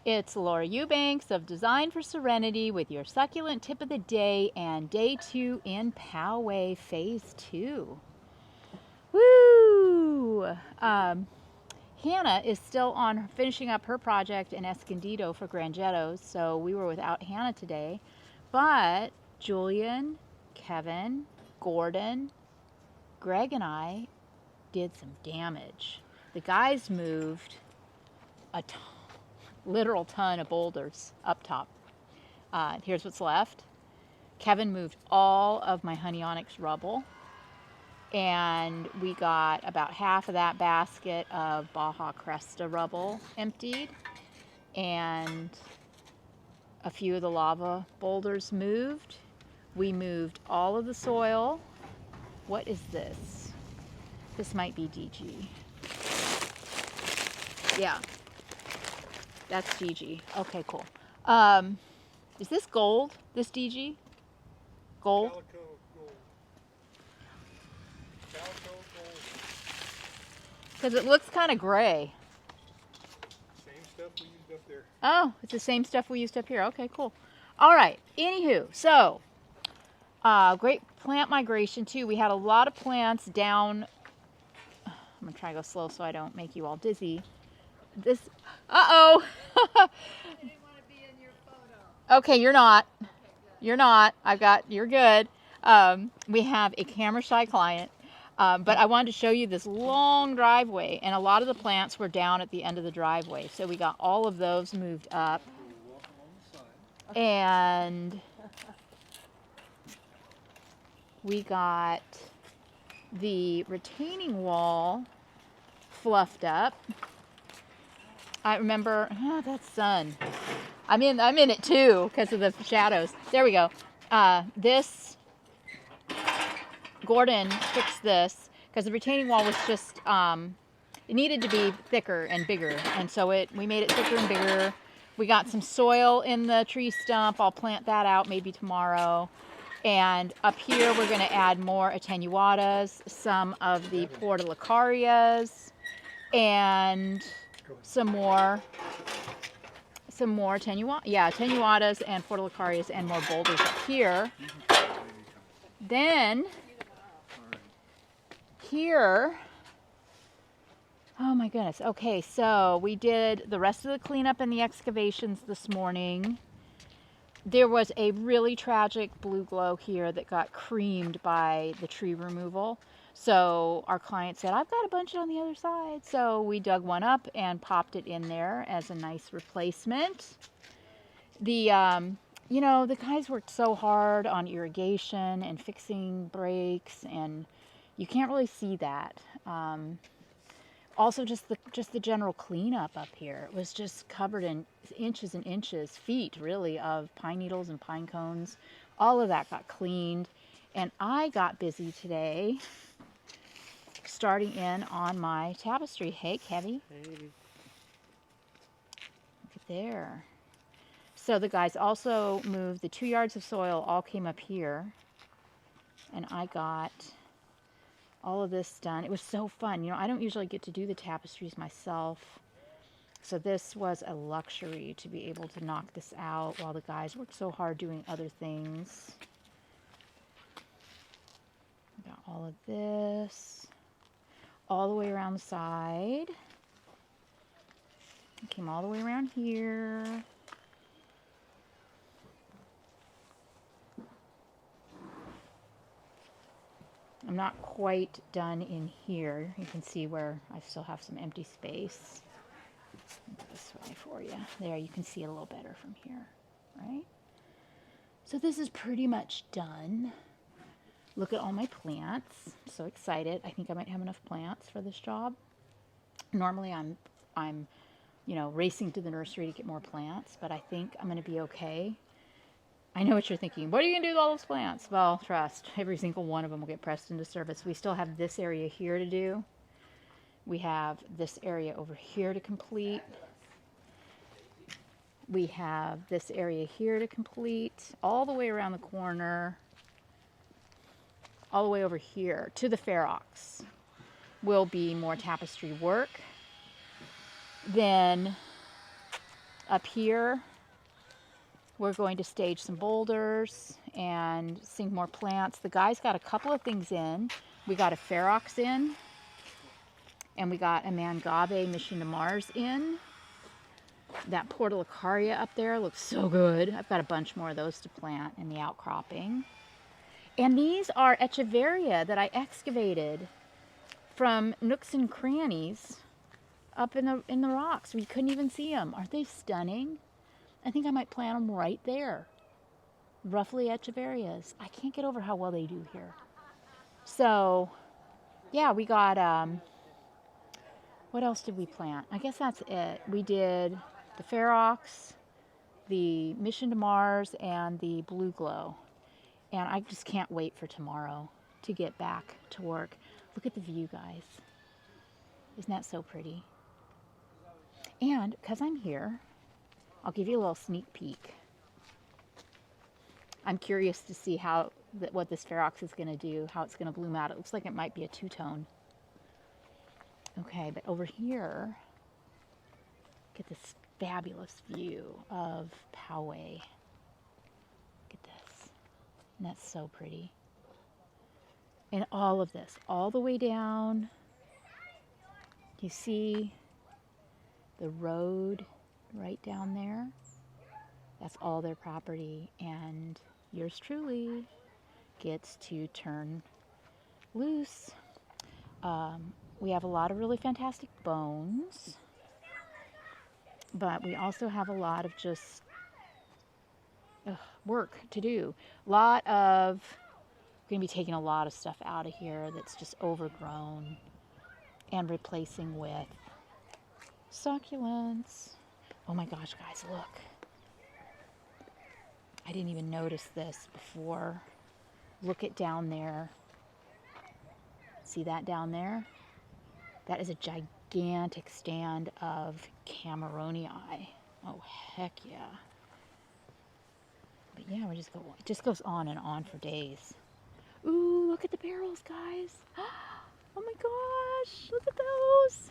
It's Laura Eubanks of Design for Serenity with your succulent tip of the day and day 2 in Poway Phase 2. Woo! Hannah is still on finishing up her project in Escondido for Grangettos, so we were without Hannah today. But Julian, Kevin, Gordon, Greg, and I did some damage. The guys moved a literal ton of boulders up top. Here's what's left. Kevin moved all of my honey onyx rubble, and we got about half of that basket of Baja Cresta rubble emptied, and a few of the lava boulders moved. We moved all of the soil. What is this? This might be DG. Yeah, that's DG. Okay, cool. Is this gold? This DG? Gold? Calico gold. Calico gold. Because it looks kind of gray. Same stuff we used up there. Oh, it's the same stuff we used up here. Okay, cool. All right. Anywho, so great plant migration too. We had a lot of plants down. I'm gonna try to go slow so I don't make you all dizzy. This. Uh-oh. I didn't want to be in your photo. Okay, you're not. Okay, good. You're not. You're good. We have a camera shy client. But I wanted to show you this long driveway, and a lot of the plants were down at the end of the driveway. So we got all of those moved up. And we got the retaining wall fluffed up. I remember, that's sun. I'm in it too because of the shadows. There we go. This Gordon fixed this because the retaining wall was just it needed to be thicker and bigger, and so we made it thicker and bigger. We got some soil in the tree stump. I'll plant that out maybe tomorrow. And up here we're going to add more attenuatas, some of the portulacarias, and some more attenuatas and portulacarias and more boulders up here. Then here, oh my goodness. Okay, so we did the rest of the cleanup and the excavations this morning. There was a really tragic blue glow here that got creamed by the tree removal. So our client said, I've got a bunch on the other side. So we dug one up and popped it in there as a nice replacement. The guys worked so hard on irrigation and fixing breaks, and you can't really see that. Also, just the general cleanup up here. It was just covered in inches and inches, feet really, of pine needles and pine cones. All of that got cleaned, and I got busy today starting in on my tapestry. Hey, Kevy. Hey. Look at there. So the guys also moved the 2 yards of soil, all came up here, and I got all of this done. It was so fun. I don't usually get to do the tapestries myself, so this was a luxury to be able to knock this out while the guys worked so hard doing other things. Got all of this all the way around the side. Came all the way around here. I'm not quite done in here. You can see where I still have some empty space. This way for you. There, you can see it a little better from here, right? So this is pretty much done. Look at all my plants. I'm so excited. I think I might have enough plants for this job. Normally I'm racing to the nursery to get more plants, but I think I'm going to be okay. I know what you're thinking. What are you going to do with all those plants? Well, trust. Every single one of them will get pressed into service. We still have this area here to do. We have this area over here to complete. We have this area here to complete. All the way around the corner. All the way over here to the ferox will be more tapestry work. Then Up here, we're going to stage some boulders and sink more plants. The guys got a couple of things in. We got a ferox in, and we got a mangave mission to Mars in. That portulacaria up there looks so good. I've got a bunch more of those to plant in the outcropping. And these are echeveria that I excavated from nooks and crannies up in the rocks. We couldn't even see them. Aren't they stunning? I think I might plant them right there. Roughly echeverias. I can't get over how well they do here. So, yeah, we got, what else did we plant? I guess that's it. We did the ferox, the mission to Mars, and the blue glow. And I just can't wait for tomorrow to get back to work. Look at the view, guys. Isn't that so pretty? And because I'm here, I'll give you a little sneak peek. I'm curious to see what this ferox is going to do, how it's going to bloom out. It looks like it might be a two-tone. Okay, but over here, get this fabulous view of Poway. Look at this. And that's so pretty. And all of this, all the way down, you see the road right down there. That's all their property, and yours truly gets to turn loose. We have a lot of really fantastic bones, but we also have a lot of just work to do. We're going to be taking a lot of stuff out of here that's just overgrown and replacing with succulents. Oh my gosh, guys, look. I didn't even notice this before. Look at down there. See that down there? That is a gigantic stand of Cameronii. Oh, heck yeah. But yeah, it just goes on and on for days. Ooh, look at the barrels, guys. Oh my gosh, look at those.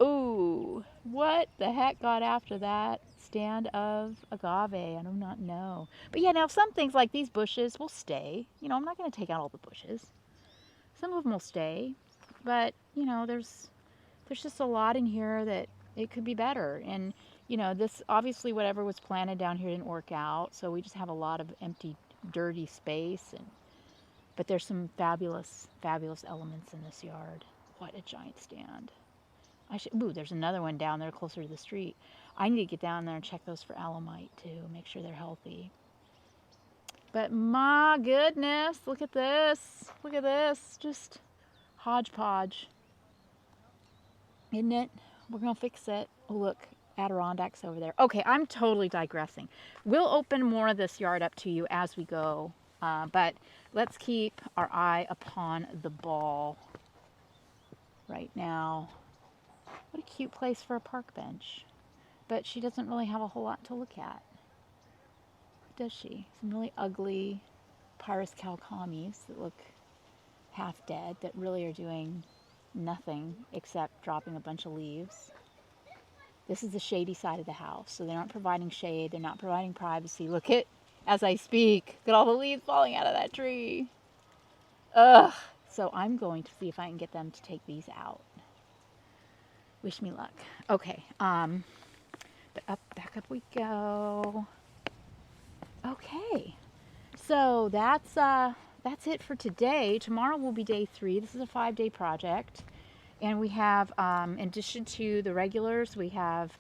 Ooh, what the heck got after that stand of agave? I do not know. But yeah, now some things like these bushes will stay. You know, I'm not going to take out all the bushes. Some of them will stay. But, you know, there's just a lot in here that it could be better. And, you know, this, obviously whatever was planted down here didn't work out. So we just have a lot of empty, dirty space. But there's some fabulous, fabulous elements in this yard. What a giant stand. Ooh, there's another one down there closer to the street. I need to get down there and check those for alumite too, make sure they're healthy. But my goodness, look at this. Look at this. Just hodgepodge. Isn't it? We're going to fix it. Oh, look, Adirondacks over there. Okay, I'm totally digressing. We'll open more of this yard up to you as we go. But let's keep our eye upon the ball right now. What a cute place for a park bench. But she doesn't really have a whole lot to look at, does she? Some really ugly Pyrus calcamis that look half dead, that really are doing nothing except dropping a bunch of leaves. This is the shady side of the house, so they're not providing shade, they're not providing privacy. Look at, as I speak, look at all the leaves falling out of that tree. Ugh. So I'm going to see if I can get them to take these out. Wish me luck. Okay, but back up we go. Okay, so that's it for today. Tomorrow will be day 3. This is a 5-day project, and we have, in addition to the regulars, we have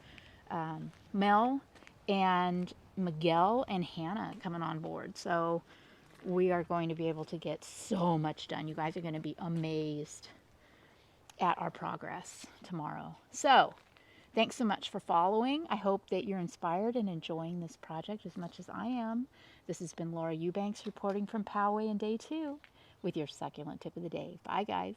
Mel and Miguel and Hannah coming on board. So we are going to be able to get so much done. You guys are going to be amazed at our progress tomorrow. So thanks so much for following. I hope that you're inspired and enjoying this project as much as I am. This has been Laura Eubanks reporting from Poway in day 2 with your succulent tip of the day. Bye, guys.